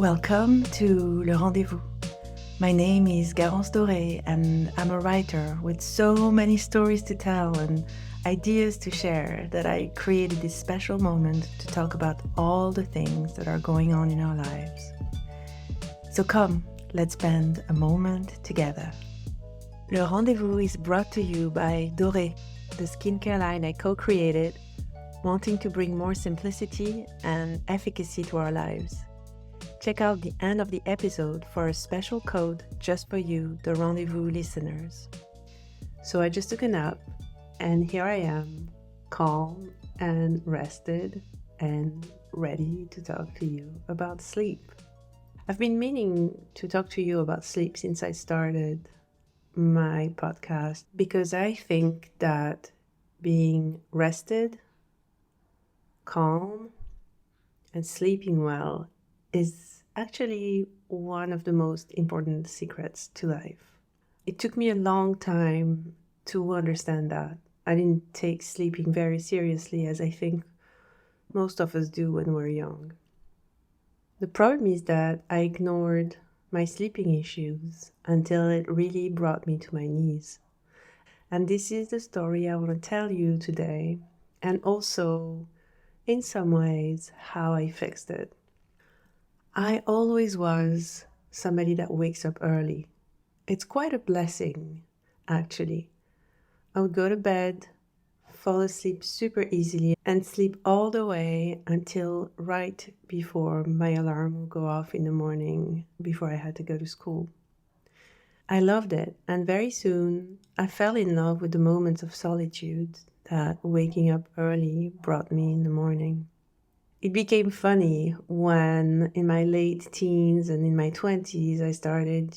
Welcome to Le Rendezvous. My name is Garance Doré and I'm a writer with so many stories to tell and ideas to share that I created this special moment to talk about all the things that are going on in our lives. So come, let's spend a moment together. Le Rendezvous is brought to you by Doré, the skincare line I co-created, wanting to bring more simplicity and efficacy to our lives. Check out the end of the episode for a special code just for you, the Rendezvous listeners. So I just took a nap, and here I am, calm and rested and ready to talk to you about sleep. I've been meaning to talk to you about sleep since I started my podcast because I think that being rested, calm, and sleeping well is actually one of the most important secrets to life. It took me a long time to understand that. I didn't take sleeping very seriously, as I think most of us do when we're young. The problem is that I ignored my sleeping issues until it really brought me to my knees. And this is the story I want to tell you today, and also, in some ways, how I fixed it. I always was somebody that wakes up early. It's quite a blessing, actually. I would go to bed, fall asleep super easily, and sleep all the way until right before my alarm would go off in the morning before I had to go to school. I loved it, and very soon I fell in love with the moments of solitude that waking up early brought me in the morning. It became funny when in my late teens and in my 20s, I started,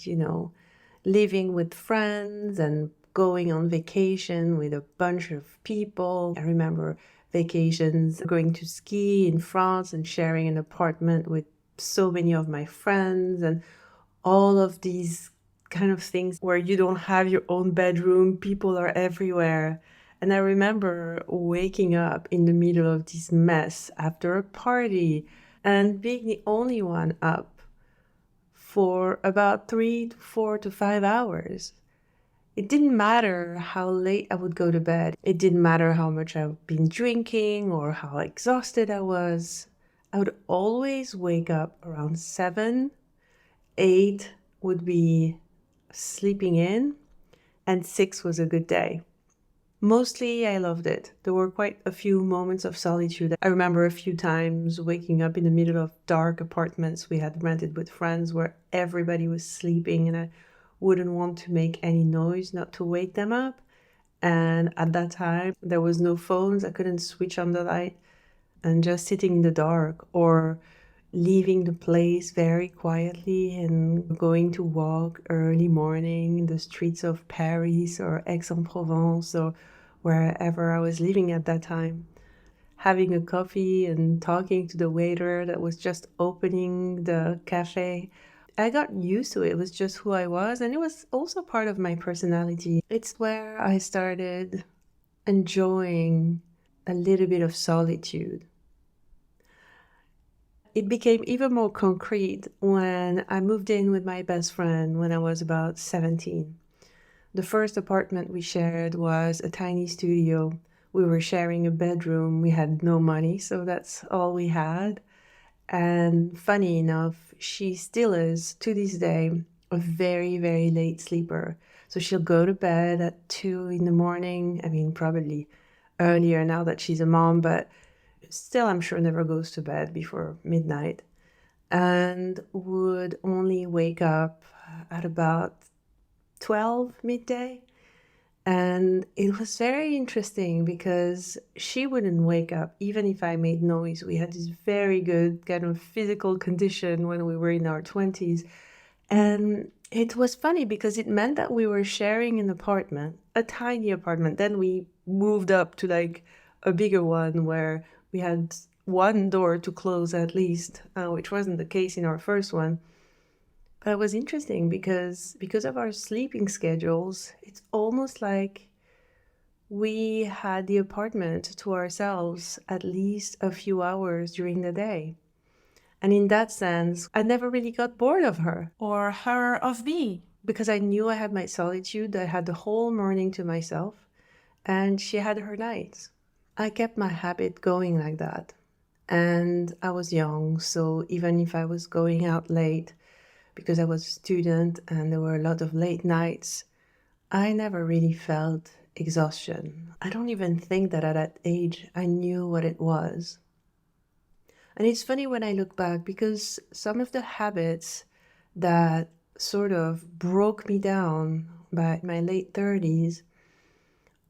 living with friends and going on vacation with a bunch of people. I remember vacations, going to ski in France and sharing an apartment with so many of my friends and all of these kind of things where you don't have your own bedroom, people are everywhere. And I remember waking up in the middle of this mess after a party and being the only one up for about 3 to 4 to 5 hours. It didn't matter how late I would go to bed. It didn't matter how much I've been drinking or how exhausted I was. I would always wake up around 7, 8 would be sleeping in, and 6 was a good day. Mostly I loved it. There were quite a few moments of solitude. I remember a few times waking up in the middle of dark apartments we had rented with friends where everybody was sleeping and I wouldn't want to make any noise not to wake them up. And at that time, there was no phones. I couldn't switch on the light, and just sitting in the dark or leaving the place very quietly and going to walk early morning in the streets of Paris or Aix-en-Provence or wherever I was living at that time. Having a coffee and talking to the waiter that was just opening the cafe. I got used to it. It was just who I was, and it was also part of my personality. It's where I started enjoying a little bit of solitude. It became even more concrete when I moved in with my best friend when I was about 17. The first apartment we shared was a tiny studio. We were sharing a bedroom. We had no money, so that's all we had. And funny enough, she still is, to this day, a very, very late sleeper. So she'll go to bed at 2 in the morning. I mean, probably earlier now that she's a mom, but still, I'm sure never goes to bed before midnight, and would only wake up at about 12 midday. And it was very interesting because she wouldn't wake up even if I made noise. We had this very good kind of physical condition when we were in our 20s. And it was funny because it meant that we were sharing an apartment, a tiny apartment. Then we moved up to like a bigger one where we had one door to close at least, which wasn't the case in our first one. But it was interesting because of our sleeping schedules, it's almost like we had the apartment to ourselves at least a few hours during the day. And in that sense, I never really got bored of her Or her of me. because I knew I had my solitude. I had the whole morning to myself, and she had her nights. I kept my habit going like that. And I was young, so even if I was going out late because I was a student and there were a lot of late nights, I never really felt exhaustion. I don't even think that at that age I knew what it was. And it's funny when I look back because some of the habits that sort of broke me down by my late 30s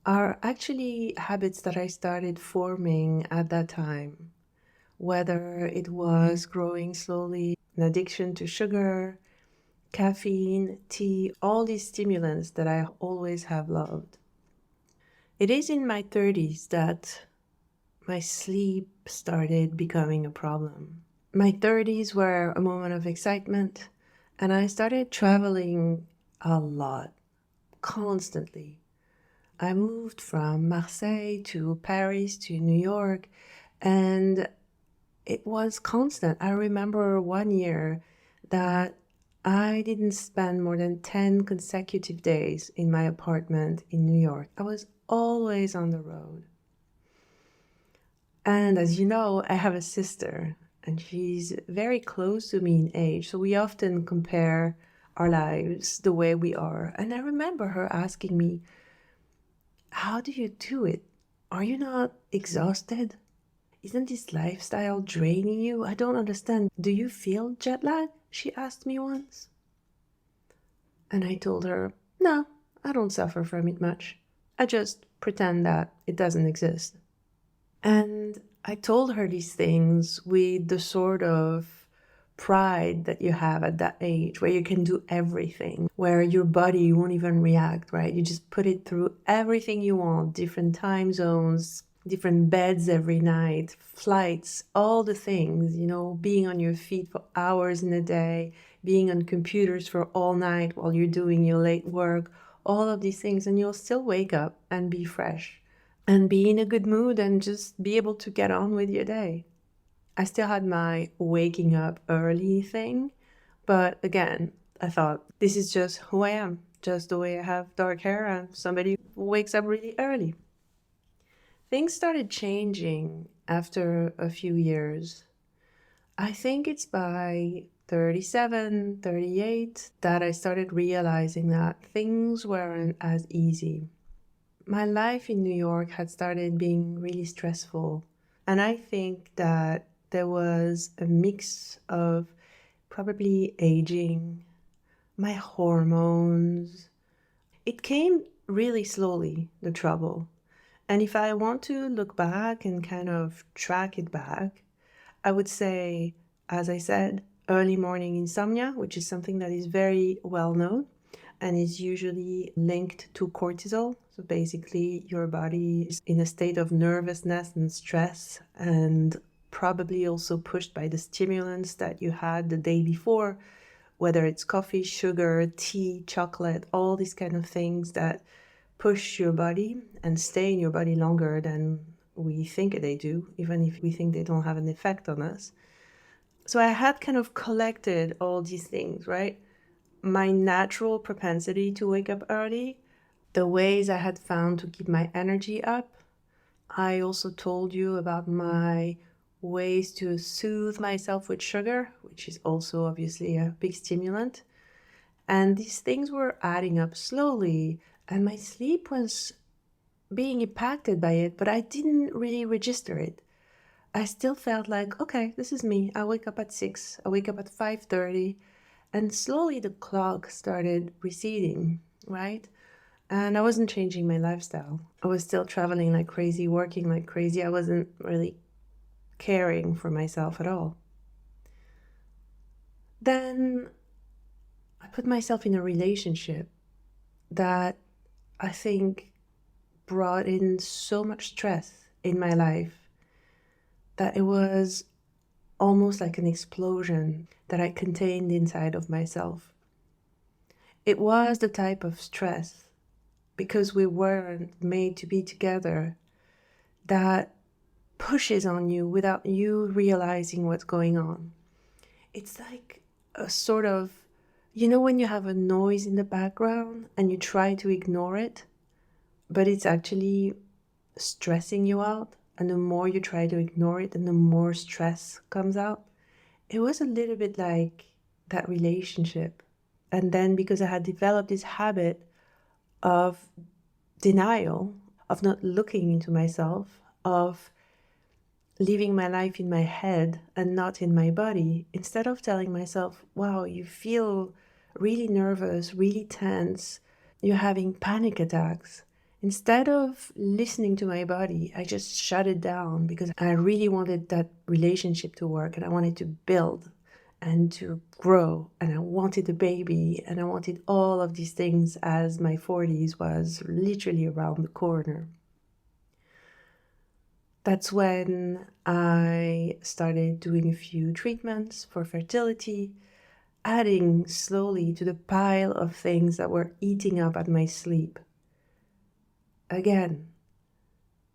are actually habits that I started forming at that time. Whether it was growing slowly, an addiction to sugar, caffeine, tea, all these stimulants that I always have loved. It is in my 30s that my sleep started becoming a problem. My 30s were a moment of excitement, and I started traveling a lot, constantly. I moved from Marseille to Paris to New York, and it was constant. I remember one year that I didn't spend more than 10 consecutive days in my apartment in New York. I was always on the road. And as you know, I have a sister, and she's very close to me in age. So we often compare our lives the way we are. And I remember her asking me, how do you do it? Are you not exhausted? Isn't this lifestyle draining you? I don't understand. Do you feel jet lag? She asked me once. And I told her, no, I don't suffer from it much. I just pretend that it doesn't exist. And I told her these things with the sort of pride that you have at that age where you can do everything, where your body won't even react, right? You just put it through everything you want, different time zones, different beds every night, flights, all the things, being on your feet for hours in a day, being on computers for all night while you're doing your late work, all of these things, and you'll still wake up and be fresh and be in a good mood and just be able to get on with your day. I still had my waking up early thing, but again, I thought this is just who I am, just the way I have dark hair and somebody who wakes up really early. Things started changing after a few years. I think it's by 37, 38 that I started realizing that things weren't as easy. My life in New York had started being really stressful. And I think that there was a mix of probably aging, my hormones. It came really slowly, the trouble. And if I want to look back and kind of track it back, I would say, as I said, early morning insomnia, which is something that is very well known and is usually linked to cortisol. So basically, your body is in a state of nervousness and stress, and probably also pushed by the stimulants that you had the day before, whether it's coffee, sugar, tea, chocolate, all these kind of things that push your body and stay in your body longer than we think they do, even if we think they don't have an effect on us. So I had kind of collected all these things, right? My natural propensity to wake up early, the ways I had found to keep my energy up. I also told you about my ways to soothe myself with sugar, which is also obviously a big stimulant. And these things were adding up slowly, and my sleep was being impacted by it, but I didn't really register it. I still felt like, okay, this is me. I wake up at 6, I wake up at 5:30, and slowly the clock started receding, right? And I wasn't changing my lifestyle. I was still traveling like crazy, working like crazy. I wasn't really caring for myself at all. Then I put myself in a relationship that I think brought in so much stress in my life that it was almost like an explosion that I contained inside of myself. It was the type of stress, because we weren't made to be together, that pushes on you without you realizing what's going on. it's like a sort of, you know, when you have a noise in the background and you try to ignore it, but it's actually stressing you out. And the more you try to ignore it, and the more stress comes out. It was a little bit like that relationship. And then because I had developed this habit of denial, of not looking into myself, of living my life in my head and not in my body, instead of telling myself, wow, you feel really nervous, really tense, you're having panic attacks. Instead of listening to my body, I just shut it down because I really wanted that relationship to work and I wanted to build and to grow and I wanted a baby and I wanted all of these things as my 40s was literally around the corner. That's when I started doing a few treatments for fertility, adding slowly to the pile of things that were eating up at my sleep. Again,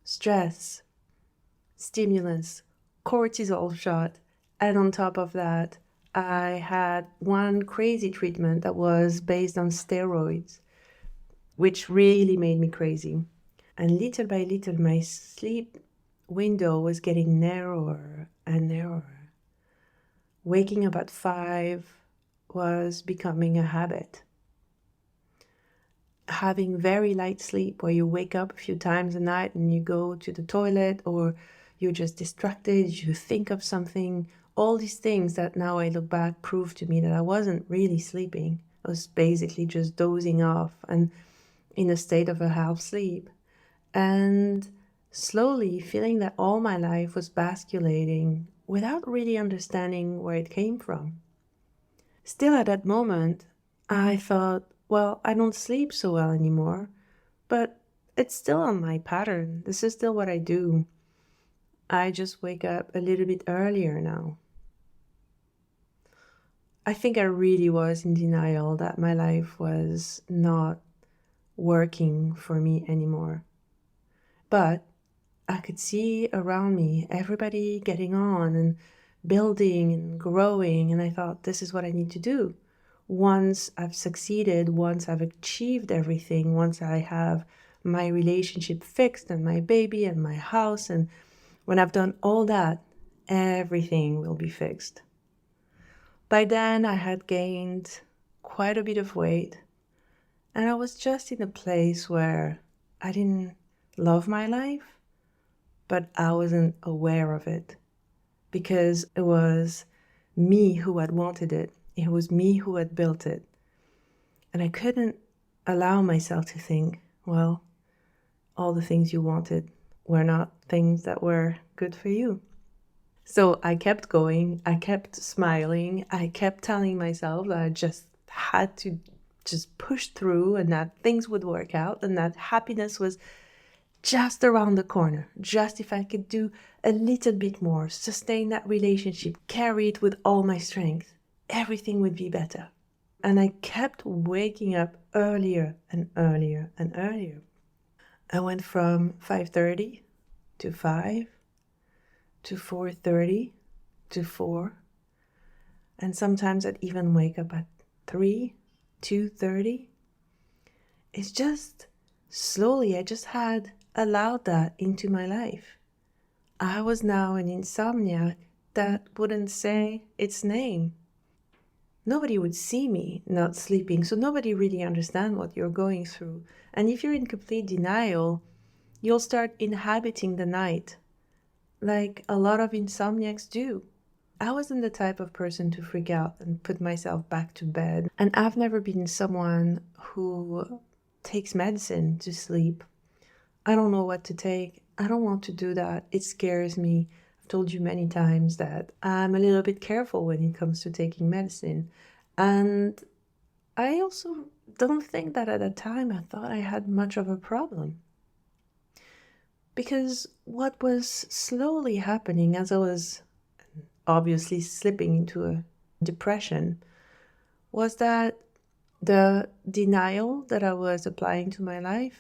stress, stimulus, cortisol shot, and on top of that, I had one crazy treatment that was based on steroids, which really made me crazy. And little by little, my sleep window was getting narrower and narrower. Waking up at 5 was becoming a habit. Having very light sleep where you wake up a few times a night and you go to the toilet or you're just distracted, you think of something, all these things that now I look back prove to me that I wasn't really sleeping. I was basically just dozing off and in a state of a half sleep. And slowly feeling that all my life was basculating without really understanding where it came from. Still at that moment, I thought, well, I don't sleep so well anymore, but it's still on my pattern. This is still what I do. I just wake up a little bit earlier now. I think I really was in denial that my life was not working for me anymore. But I could see around me everybody getting on and building and growing, and I thought, this is what I need to do. Once I've succeeded, once I've achieved everything, once I have my relationship fixed and my baby and my house, and when I've done all that, everything will be fixed. By then, I had gained quite a bit of weight, and I was just in a place where I didn't love my life, but I wasn't aware of it because it was me who had wanted it. It was me who had built it. And I couldn't allow myself to think, well, all the things you wanted were not things that were good for you. So I kept going, I kept smiling, I kept telling myself that I just had to just push through and that things would work out and that happiness was just around the corner. Just if I could do a little bit more, sustain that relationship, carry it with all my strength, everything would be better. And I kept waking up earlier and earlier and earlier. I went from 5:30 to 5 to 4:30 to 4. And sometimes I'd even wake up at 3, 2:30. It's just slowly, I just had allowed that into my life. I was now an insomniac that wouldn't say its name. Nobody would see me not sleeping, so nobody really understands what you're going through. And if you're in complete denial, you'll start inhabiting the night, like a lot of insomniacs do. I wasn't the type of person to freak out and put myself back to bed. And I've never been someone who takes medicine to sleep. I don't know what to take. I don't want to do that. It scares me. I've told you many times that I'm a little bit careful when it comes to taking medicine. And I also don't think that at that time I thought I had much of a problem. Because what was slowly happening as I was obviously slipping into a depression was that the denial that I was applying to my life,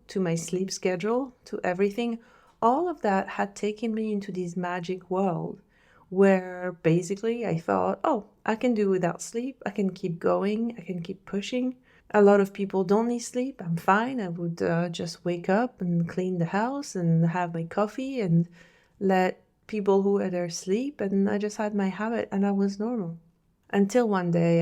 to my sleep schedule, to everything, all of that had taken me into this magic world where basically I thought, oh, I can do without sleep. I can keep going. I can keep pushing. A lot of people don't need sleep. I'm fine. I would just wake up and clean the house and have my coffee and let people who are there sleep. And I just had my habit and I was normal. Until one day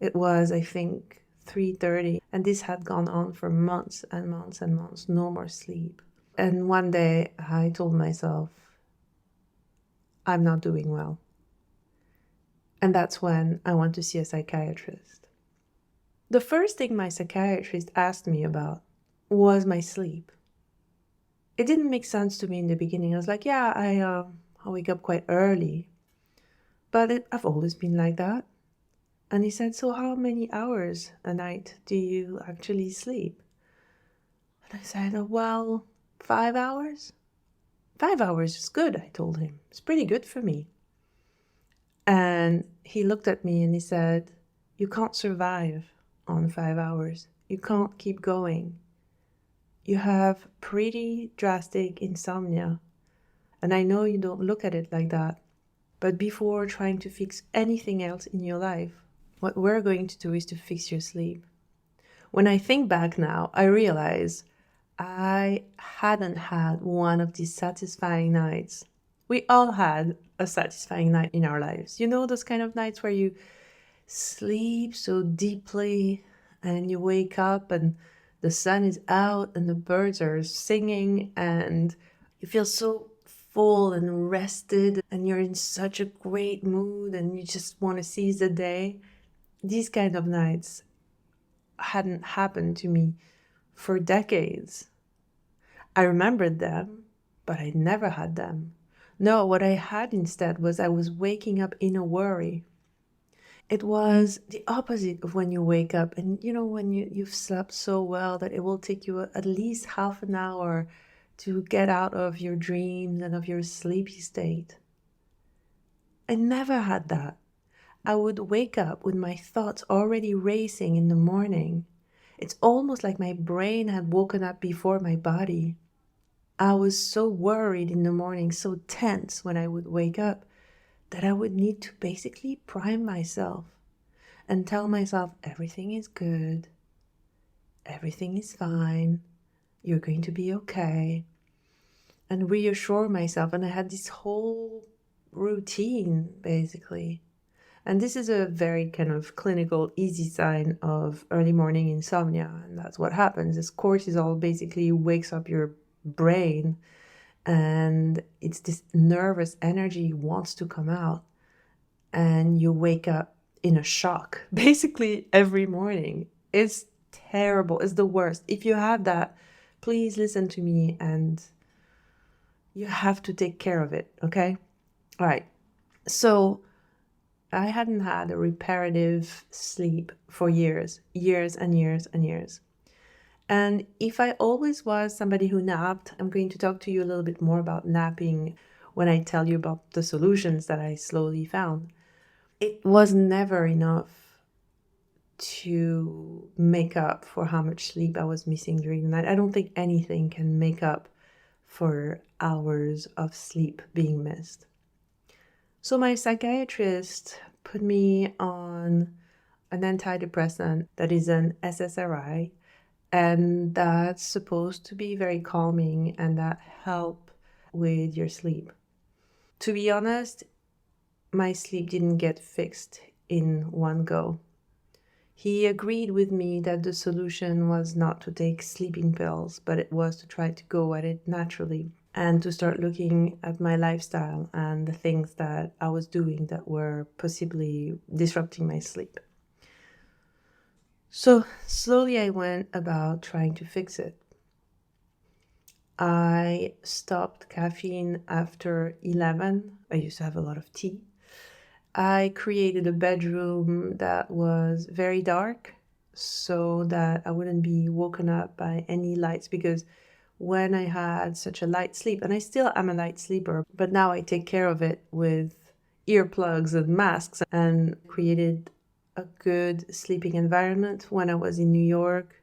it was, I think, 3:30, and this had gone on for months and months and months, no more sleep. And one day I told myself, I'm not doing well. And that's when I went to see a psychiatrist. The first thing my psychiatrist asked me about was my sleep. It didn't make sense to me in the beginning. I was like, yeah, I wake up quite early, but I've always been like that. And he said, so how many hours a night do you actually sleep? And I said, oh, well, 5 hours. 5 hours is good, I told him. It's pretty good for me. And he looked at me and he said, you can't survive on 5 hours. You can't keep going. You have pretty drastic insomnia. And I know you don't look at it like that. But before trying to fix anything else in your life, what we're going to do is to fix your sleep. When I think back now, I realize I hadn't had one of these satisfying nights. We all had a satisfying night in our lives. You know, those kind of nights where you sleep so deeply and you wake up and the sun is out and the birds are singing and you feel so full and rested and you're in such a great mood and you just want to seize the day. These kind of nights hadn't happened to me for decades. I remembered them, but I never had them. No, what I had instead was I was waking up in a worry. It was the opposite of when you wake up and you know when you've slept so well that it will take you at least half an hour to get out of your dreams and of your sleepy state. I never had that. I would wake up with my thoughts already racing in the morning. It's almost like my brain had woken up before my body. I was so worried in the morning, so tense when I would wake up, that I would need to basically prime myself and tell myself everything is good, everything is fine, you're going to be okay, and reassure myself. And I had this whole routine basically. And this is a very kind of clinical, easy sign of early morning insomnia. And that's what happens is cortisol basically wakes up your brain and it's this nervous energy wants to come out and you wake up in a shock basically every morning. It's terrible. It's the worst. If you have that, please listen to me and you have to take care of it, okay? All right. So I hadn't had a reparative sleep for years and years and years. And if I always was somebody who napped, I'm going to talk to you a little bit more about napping when I tell you about the solutions that I slowly found. It was never enough to make up for how much sleep I was missing during the night. I don't think anything can make up for hours of sleep being missed. So my psychiatrist put me on an antidepressant that is an SSRI, and that's supposed to be very calming and that help with your sleep. To be honest, my sleep didn't get fixed in one go. He agreed with me that the solution was not to take sleeping pills, but it was to try to go at it naturally and to start looking at my lifestyle and the things that I was doing that were possibly disrupting my sleep. So slowly I went about trying to fix it. I stopped caffeine after 11. I used to have a lot of tea. I created a bedroom that was very dark so that I wouldn't be woken up by any lights, because when I had such a light sleep, and I still am a light sleeper, but now I take care of it with earplugs and masks, and created a good sleeping environment. When I was in New York,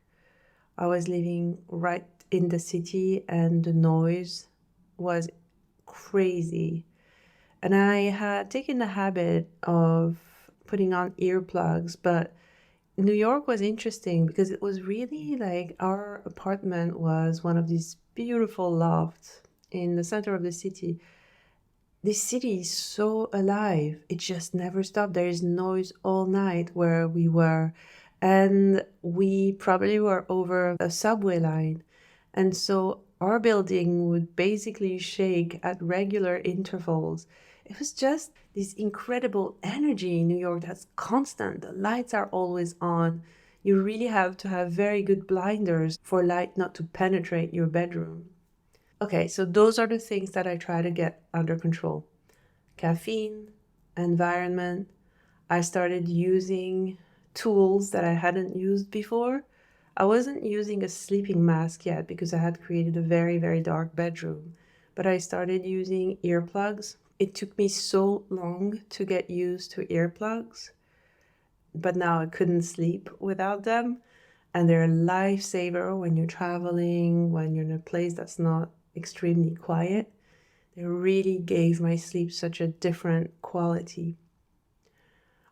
I was living right in the city and the noise was crazy. And I had taken the habit of putting on earplugs, but New York was interesting because it was really like our apartment was one of these beautiful lofts in the center of the city. This city is so alive. It just never stopped. There is noise all night where we were. And we probably were over a subway line. And so our building would basically shake at regular intervals. It was just this incredible energy in New York that's constant. The lights are always on. You really have to have very good blinders for light not to penetrate your bedroom. Okay, so those are the things that I try to get under control. Caffeine, environment. I started using tools that I hadn't used before. I wasn't using a sleeping mask yet because I had created a very, very dark bedroom, but I started using earplugs. It took me so long to get used to earplugs, but now I couldn't sleep without them. And they're a lifesaver when you're traveling, when you're in a place that's not extremely quiet. They really gave my sleep such a different quality.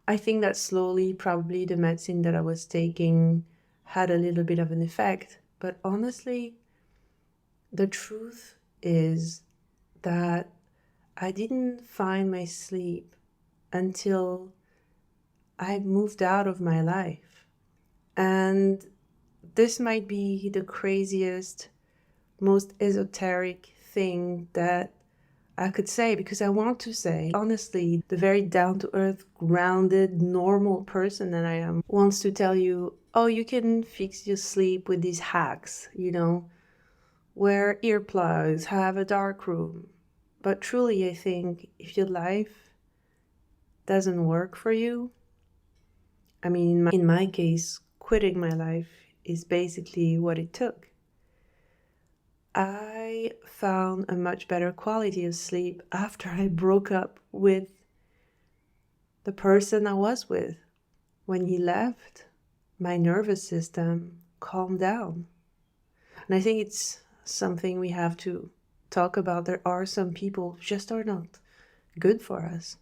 I think that slowly, probably the medicine that I was taking had a little bit of an effect. But honestly, the truth is that I didn't find my sleep until I moved out of my life. And this might be the craziest, most esoteric thing that I could say, because I want to say, honestly, the very down to earth, grounded, normal person that I am wants to tell you, oh, you can fix your sleep with these hacks, wear earplugs, have a dark room. But truly, I think if your life doesn't work for you, I mean, in my case, quitting my life is basically what it took. I found a much better quality of sleep after I broke up with the person I was with. When he left, my nervous system calmed down. And I think it's something we have to talk about. There are some people who just are not good for us,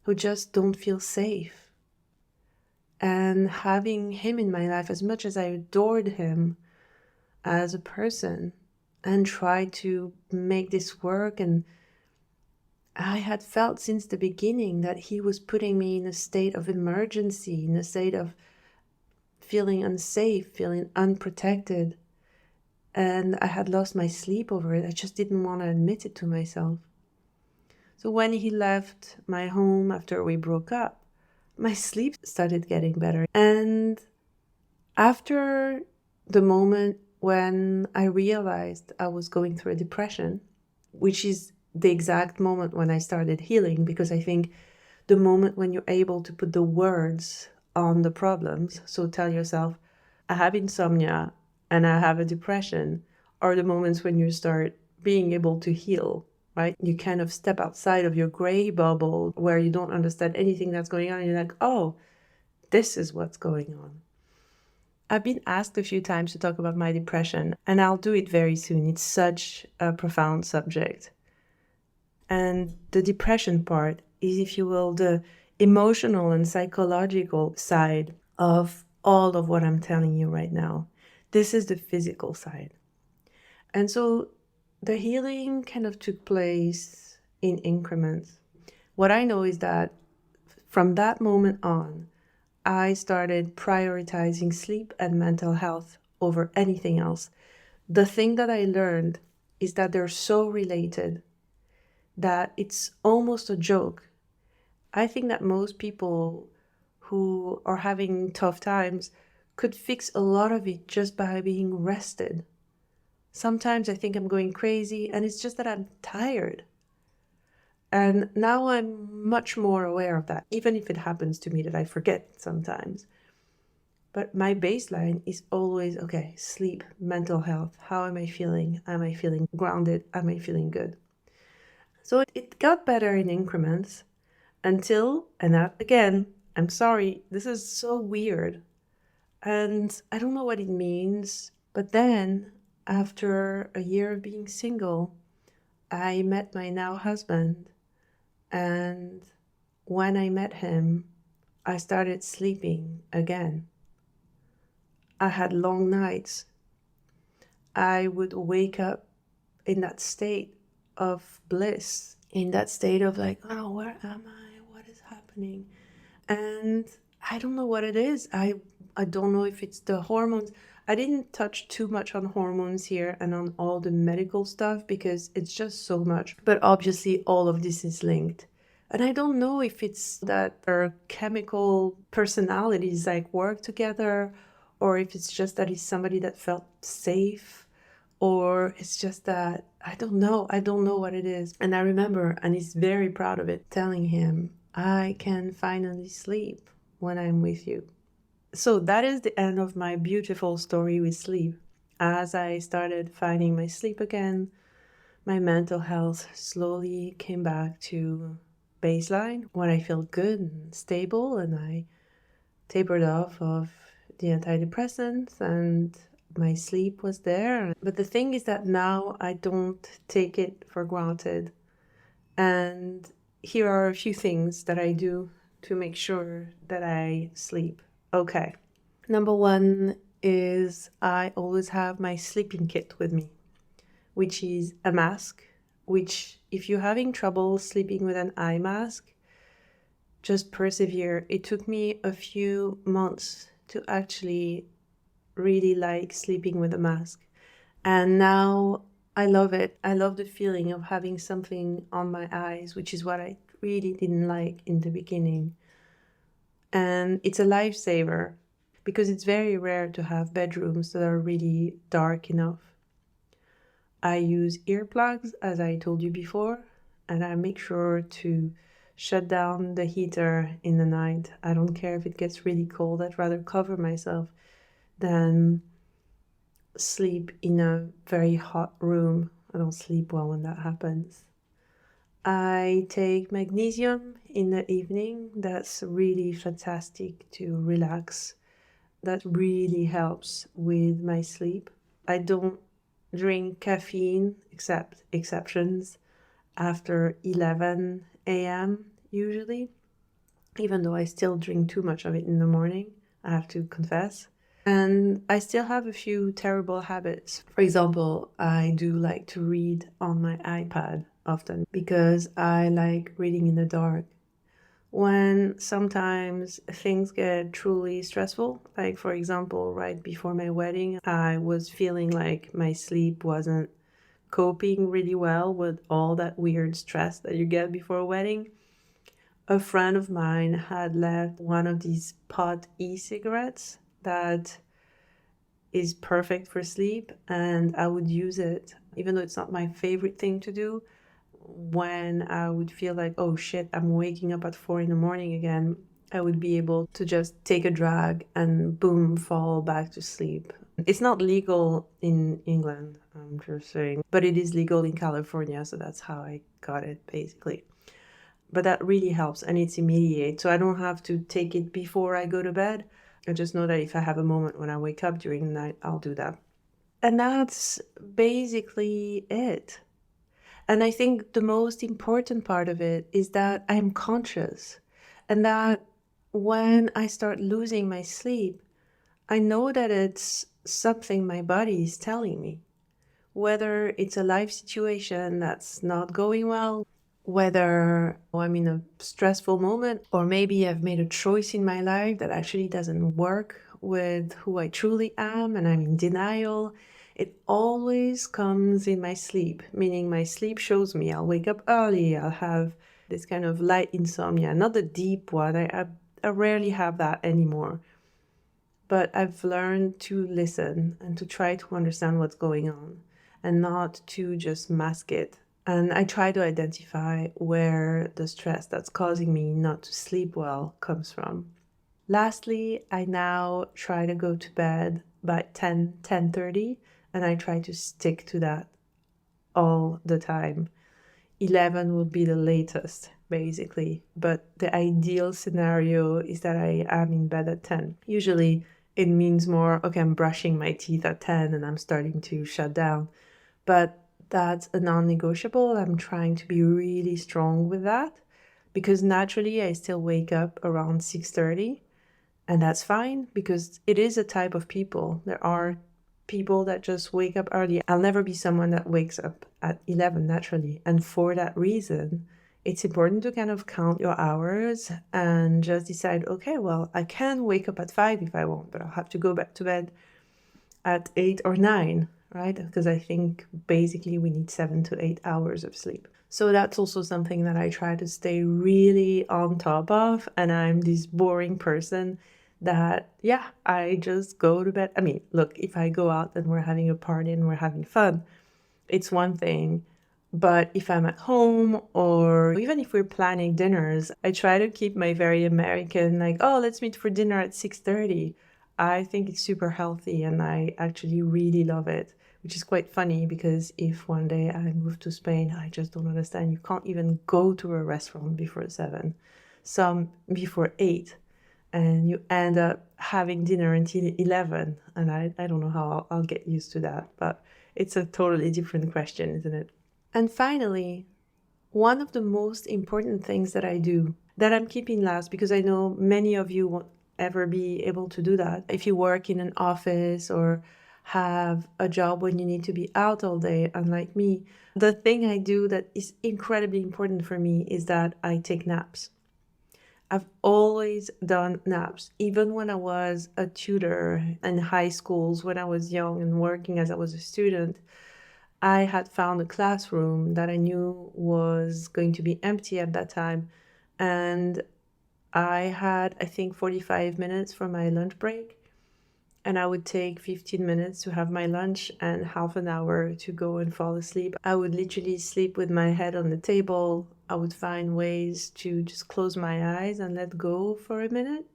who just don't feel safe. And having him in my life, as much as I adored him as a person and tried to make this work, and I had felt since the beginning that he was putting me in a state of emergency, in a state of feeling unsafe, feeling unprotected. And I had lost my sleep over it. I just didn't want to admit it to myself. So when he left my home after we broke up, my sleep started getting better. And after the moment when I realized I was going through a depression, which is the exact moment when I started healing, because I think the moment when you're able to put the words on the problems, so tell yourself, I have insomnia and I have a depression, are the moments when you start being able to heal, right? You kind of step outside of your gray bubble where you don't understand anything that's going on, and you're like, oh, this is what's going on. I've been asked a few times to talk about my depression, and I'll do it very soon. It's such a profound subject. And the depression part is, if you will, the emotional and psychological side of all of what I'm telling you right now. This is the physical side. And so the healing kind of took place in increments. What I know is that from that moment on, I started prioritizing sleep and mental health over anything else. The thing that I learned is that they're so related that it's almost a joke. I think that most people who are having tough times could fix a lot of it just by being rested. Sometimes I think I'm going crazy, and it's just that I'm tired. And now I'm much more aware of that, even if it happens to me that I forget sometimes. But my baseline is always, okay, sleep, mental health. How am I feeling? Am I feeling grounded? Am I feeling good? So it got better in increments until, and that, again, I'm sorry, this is so weird. And I don't know what it means. But then, after a year of being single, I met my now husband. And when I met him, I started sleeping again. I had long nights. I would wake up in that state of bliss, in that state of like, oh, where am I? What is happening? And I don't know what it is. I don't know if it's the hormones. I didn't touch too much on hormones here and on all the medical stuff because it's just so much. But obviously, all of this is linked. And I don't know if it's that our chemical personalities like work together, or if it's just that he's somebody that felt safe, or it's just that I don't know. I don't know what it is. And I remember, and he's very proud of it, telling him, I can finally sleep when I'm with you. So that is the end of my beautiful story with sleep. As I started finding my sleep again, my mental health slowly came back to baseline when I felt good and stable, and I tapered off of the antidepressants and my sleep was there. But the thing is that now I don't take it for granted. And here are a few things that I do to make sure that I sleep okay. Number one is I always have my sleeping kit with me, which is a mask, which if you're having trouble sleeping with an eye mask, just persevere. It took me a few months to actually really like sleeping with a mask. And now I love it. I love the feeling of having something on my eyes, which is what I really didn't like in the beginning. And it's a lifesaver because it's very rare to have bedrooms that are really dark enough. I use earplugs, as I told you before, and I make sure to shut down the heater in the night. I don't care if it gets really cold. I'd rather cover myself than sleep in a very hot room. I don't sleep well when that happens. I take magnesium in the evening. That's really fantastic to relax. That really helps with my sleep. I don't drink caffeine, except exceptions, after 11 a.m. usually, even though I still drink too much of it in the morning, I have to confess. And I still have a few terrible habits. For example, I do like to read on my iPad often because I like reading in the dark. When sometimes things get truly stressful, like for example, right before my wedding, I was feeling like my sleep wasn't coping really well with all that weird stress that you get before a wedding. A friend of mine had left one of these pod e-cigarettes that is perfect for sleep, and I would use it, even though it's not my favorite thing to do. When I would feel like, oh shit, I'm waking up at 4 in the morning again, I would be able to just take a drag and boom, fall back to sleep. It's not legal in England, I'm just saying, but it is legal in California, so that's how I got it basically. But that really helps, and it's immediate, so I don't have to take it before I go to bed. I just know that if I have a moment when I wake up during the night, I'll do that. And that's basically it. And I think the most important part of it is that I'm conscious, and that when I start losing my sleep, I know that it's something my body is telling me. Whether it's a life situation that's not going well, whether I'm in a stressful moment, or maybe I've made a choice in my life that actually doesn't work with who I truly am and I'm in denial. It always comes in my sleep, meaning my sleep shows me I'll wake up early, I'll have this kind of light insomnia, not the deep one. I rarely have that anymore. But I've learned to listen and to try to understand what's going on and not to just mask it. And I try to identify where the stress that's causing me not to sleep well comes from. Lastly, I now try to go to bed by 10:30, and I try to stick to that all the time. 11 would be the latest, basically. But the ideal scenario is that I am in bed at 10. Usually it means more, okay, I'm brushing my teeth at 10 and I'm starting to shut down. But that's a non-negotiable. I'm trying to be really strong with that. because naturally I still wake up around 6:30, and that's fine because it is a type of people. There are people that just wake up early. I'll never be someone that wakes up at 11 naturally. And for that reason, it's important to kind of count your hours and just decide, okay, well, I can wake up at 5 if I want, but I'll have to go back to bed at 8 or 9, right? Because I think basically we need 7 to 8 hours of sleep. So that's also something that I try to stay really on top of. And I'm this boring person that, yeah, I just go to bed. I mean, look, if I go out and we're having a party and we're having fun, it's one thing. But if I'm at home or even if we're planning dinners, I try to keep my very American, like, oh, let's meet for dinner at 6:30. I think it's super healthy and I actually really love it, which is quite funny because if one day I move to Spain, I just don't understand. You can't even go to a restaurant before 7, some before 8, and you end up having dinner until 11. And I don't know how I'll get used to that, but it's a totally different question, isn't it? And finally, one of the most important things that I do that I'm keeping last, because I know many of you won't ever be able to do that. If you work in an office or have a job when you need to be out all day, unlike me, the thing I do that is incredibly important for me is that I take naps. I've always done naps, even when I was a tutor in high schools, when I was young and working as I was a student. I had found a classroom that I knew was going to be empty at that time. And I had, I think, 45 minutes for my lunch break. And I would take 15 minutes to have my lunch and half an hour to go and fall asleep. I would literally sleep with my head on the table. I would find ways to just close my eyes and let go for a minute.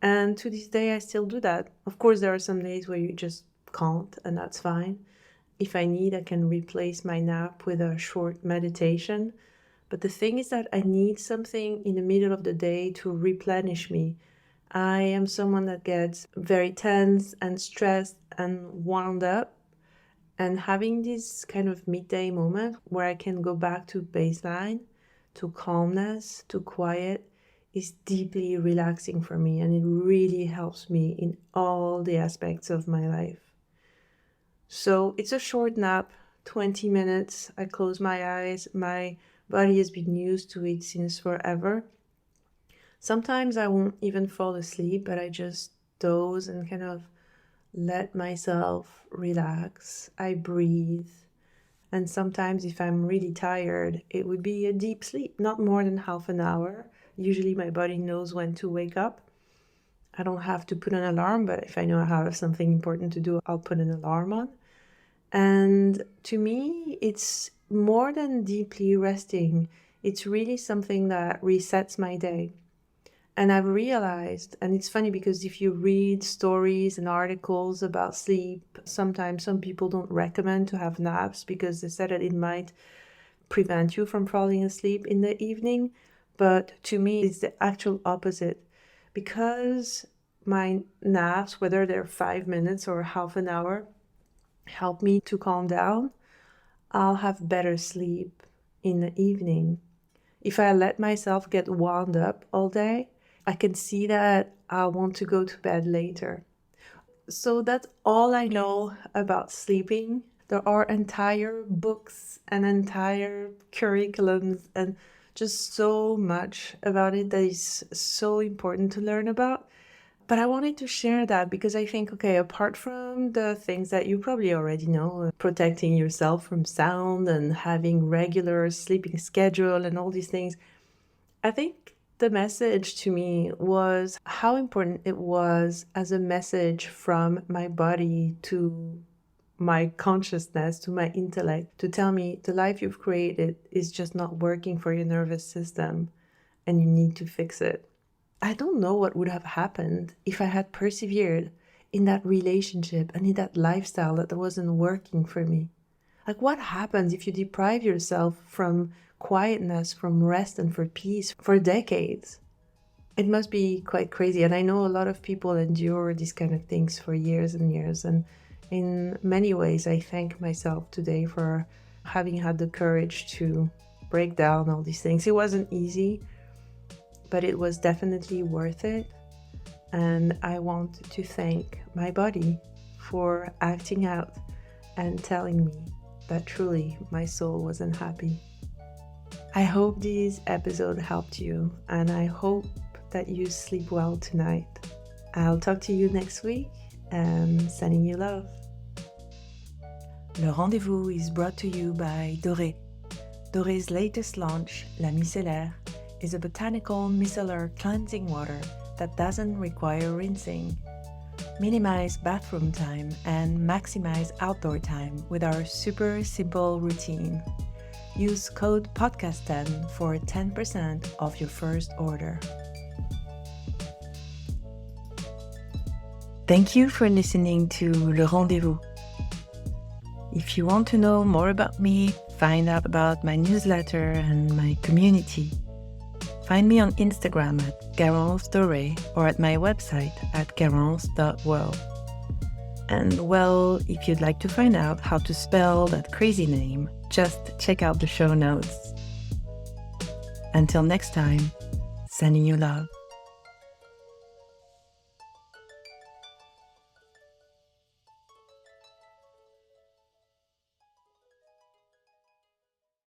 And to this day, I still do that. Of course, there are some days where you just can't, and that's fine. If I need, I can replace my nap with a short meditation. But the thing is that I need something in the middle of the day to replenish me. I am someone that gets very tense and stressed and wound up. And having this kind of midday moment where I can go back to baseline, to calmness, to quiet, is deeply relaxing for me. And it really helps me in all the aspects of my life. So it's a short nap, 20 minutes. I close my eyes. My body has been used to it since forever. Sometimes I won't even fall asleep, but I just doze and kind of let myself relax. I breathe. And sometimes if I'm really tired, it would be a deep sleep, not more than half an hour. Usually my body knows when to wake up. I don't have to put an alarm, but if I know I have something important to do, I'll put an alarm on. And to me, it's more than deeply resting. It's really something that resets my day. And I've realized, and it's funny because if you read stories and articles about sleep, sometimes some people don't recommend to have naps because they said that it might prevent you from falling asleep in the evening. But to me, it's the actual opposite. Because my naps, whether they're 5 minutes or half an hour, help me to calm down, I'll have better sleep in the evening. If I let myself get wound up all day, I can see that I want to go to bed later. So that's all I know about sleeping. There are entire books and entire curriculums and just so much about it that is so important to learn about. But I wanted to share that because I think, okay, apart from the things that you probably already know, protecting yourself from sound and having regular sleeping schedule and all these things, I think the message to me was how important it was as a message from my body to my consciousness, to my intellect, to tell me the life you've created is just not working for your nervous system and you need to fix it. I don't know what would have happened if I had persevered in that relationship and in that lifestyle that wasn't working for me. Like, what happens if you deprive yourself from quietness, from rest, and for peace for decades? It must be quite crazy. And I know a lot of people endure these kind of things for years and years. And in many ways, I thank myself today for having had the courage to break down all these things. It wasn't easy. but it was definitely worth it. And I want to thank my body for acting out and telling me that truly my soul wasn't happy. I hope this episode helped you, and I hope that you sleep well tonight. I'll talk to you next week, and sending you love. Le Rendezvous is brought to you by Doré. Doré's latest launch, La Micellaire, is a botanical micellar cleansing water that doesn't require rinsing. Minimize bathroom time and maximize outdoor time with our super simple routine. Use code PODCAST10 for 10% off your first order. Thank you for listening to Le Rendezvous. If you want to know more about me, find out about my newsletter and my community, find me on Instagram at Garance Doré or at my website at garance.world. And well, if you'd like to find out how to spell that crazy name, just check out the show notes. Until next time, sending you love.